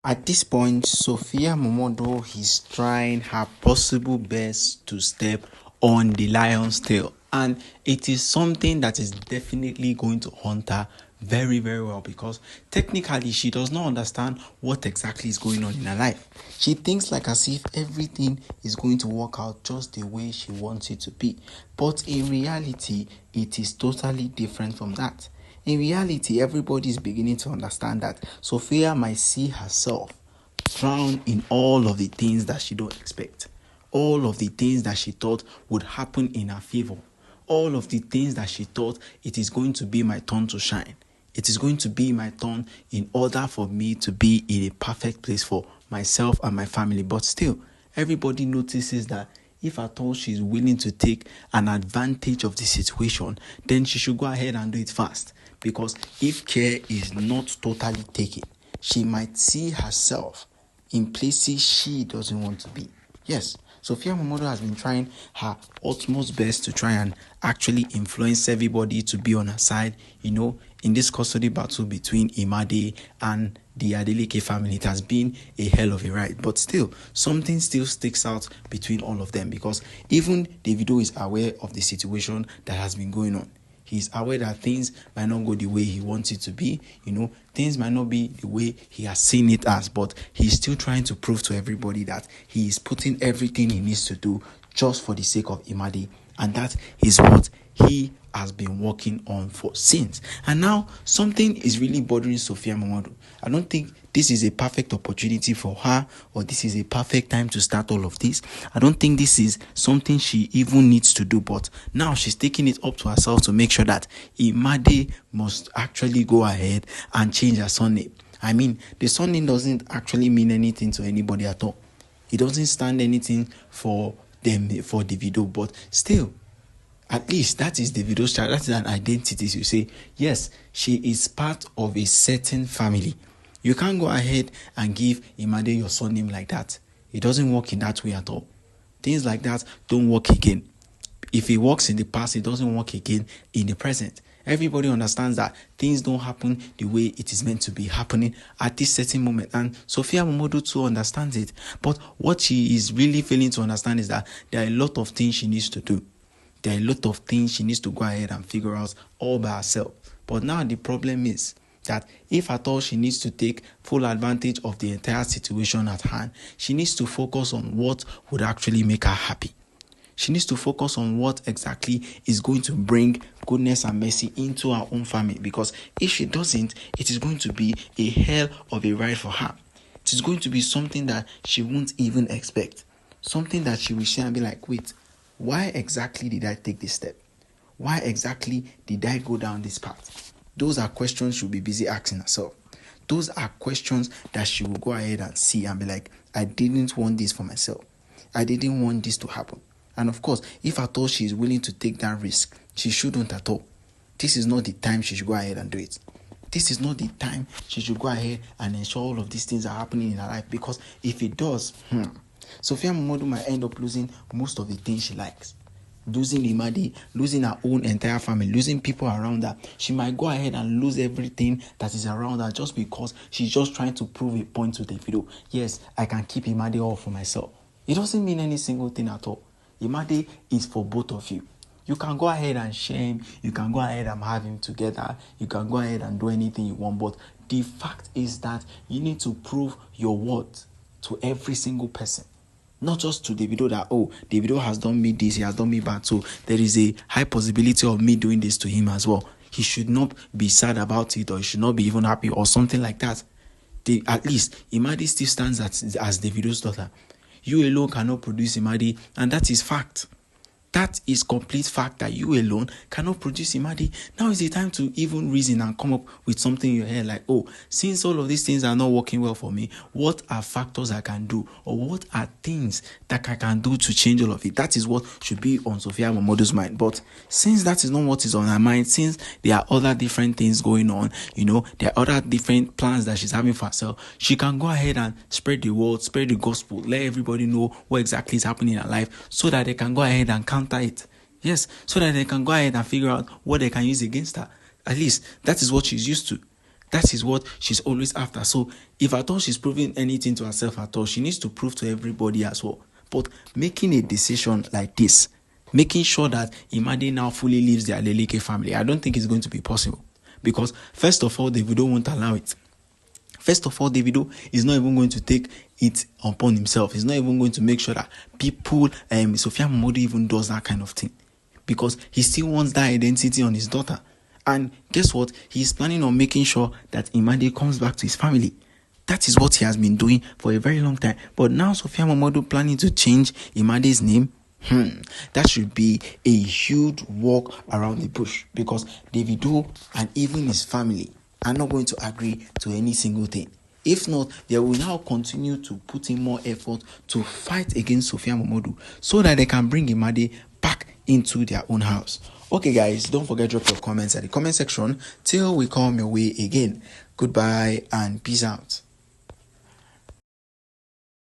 At this point, Sophia Momodu is trying her possible best to step on the lion's tail, and it is something that is definitely going to haunt her very, very well, because technically she does not understand what exactly is going on in her life. She thinks like as if everything is going to work out just the way she wants it to be, but in reality it is totally different from that. In reality, everybody is beginning to understand that Sophia might see herself drown in all of the things that she don't expect, all of the things that she thought would happen in her favor, all of the things that she thought it is going to be my turn to shine. It is going to be my turn in order for me to be in a perfect place for myself and my family. But still, everybody notices that if at all she's willing to take an advantage of the situation, then she should go ahead and do it fast. Because if care is not totally taken, she might see herself in places she doesn't want to be. Yes, Sophia Momodu has been trying her utmost best to try and actually influence everybody to be on her side, in this custody battle between Imade and the Adeleke family. It has been a hell of a ride, but still, something still sticks out between all of them, because even Davido is aware of the situation that has been going on. He's aware that things might not go the way he wants it to be. Things might not be the way he has seen it as, but he's still trying to prove to everybody that he is putting everything he needs to do just for the sake of Imade. And that is what he has been working on for since. And now something is really bothering Sophia Momodu. I don't think this is a perfect opportunity for her, or this is a perfect time to start all of this. I don't think this is something she even needs to do, but now she's taking it up to herself to make sure that Imade must actually go ahead and change her surname. I mean, the surname doesn't actually mean anything to anybody at all. It doesn't stand anything for them, for Davido, but still, at least that is Davido's child. That is an identity. You say, yes, she is part of a certain family. You can't go ahead and give Imade your surname like that. It doesn't work in that way at all. Things like that don't work again. If it works in the past, it doesn't work again in the present. Everybody understands that things don't happen the way it is meant to be happening at this certain moment. And Sophia Momodu too understands it. But what she is really failing to understand is that there are a lot of things she needs to do. There are a lot of things she needs to go ahead and figure out all by herself. But now the problem is that if at all she needs to take full advantage of the entire situation at hand, she needs to focus on what would actually make her happy. She needs to focus on what exactly is going to bring goodness and mercy into her own family. Because if she doesn't, it is going to be a hell of a ride for her. It is going to be something that she won't even expect. Something that she will see and be like, wait, why exactly did I take this step? Why exactly did I go down this path? Those are questions she'll be busy asking herself. Those are questions that she will go ahead and see and be like, I didn't want this for myself. I didn't want this to happen. And of course, if at all she is willing to take that risk, she shouldn't at all. This is not the time she should go ahead and do it. This is not the time she should go ahead and ensure all of these things are happening in her life, because if it does, Sophia Momodu might end up losing most of the things she likes. Losing Imade, losing her own entire family, losing people around her. She might go ahead and lose everything that is around her just because she's just trying to prove a point to Davido. Yes, I can keep Imade all for myself. It doesn't mean any single thing at all. Imade is for both of you. You can go ahead and share him. You can go ahead and have him together. You can go ahead and do anything you want. But the fact is that you need to prove your worth to every single person. Not just to Davido that, oh, Davido has done me this, he has done me bad, so there is a high possibility of me doing this to him as well. He should not be sad about it, or he should not be even happy, or something like that. At least, Imade still stands as Davido's daughter. You alone cannot produce Imade, and that is fact. That is complete fact that you alone cannot produce Imade. Now is the time to even reason and come up with something in your head like, oh, since all of these things are not working well for me, what are factors I can do? Or what are things that I can do to change all of it? That is what should be on Sophia Momodu's mind. But since that is not what is on her mind, since there are other different things going on, there are other different plans that she's having for herself, she can go ahead and spread the word, spread the gospel, let everybody know what exactly is happening in her life, so that they can go ahead and counter it. Yes, so that they can go ahead and figure out what they can use against her. At least that is what she's used to. That is what she's always after. So if at all she's proving anything to herself at all, she needs to prove to everybody as well. But making a decision like this, making sure that Imade now fully leaves the Adeleke family, I don't think it's going to be possible. Because first of all, Davido won't allow it. First of all, Davido is not even going to take it upon himself. He's not even going to make sure that people, Sophia Momodu even does that kind of thing. Because he still wants that identity on his daughter. And guess what? He's planning on making sure that Imade comes back to his family. That is what he has been doing for a very long time. But now Sophia Momodu planning to change Imade's name, that should be a huge walk around the bush. Because Davido and even his family are not going to agree to any single thing. If not, they will now continue to put in more effort to fight against Sophia Momodu so that they can bring Imade back into their own house. Okay guys, don't forget to drop your comments at the comment section till we come your way again. Goodbye and peace out.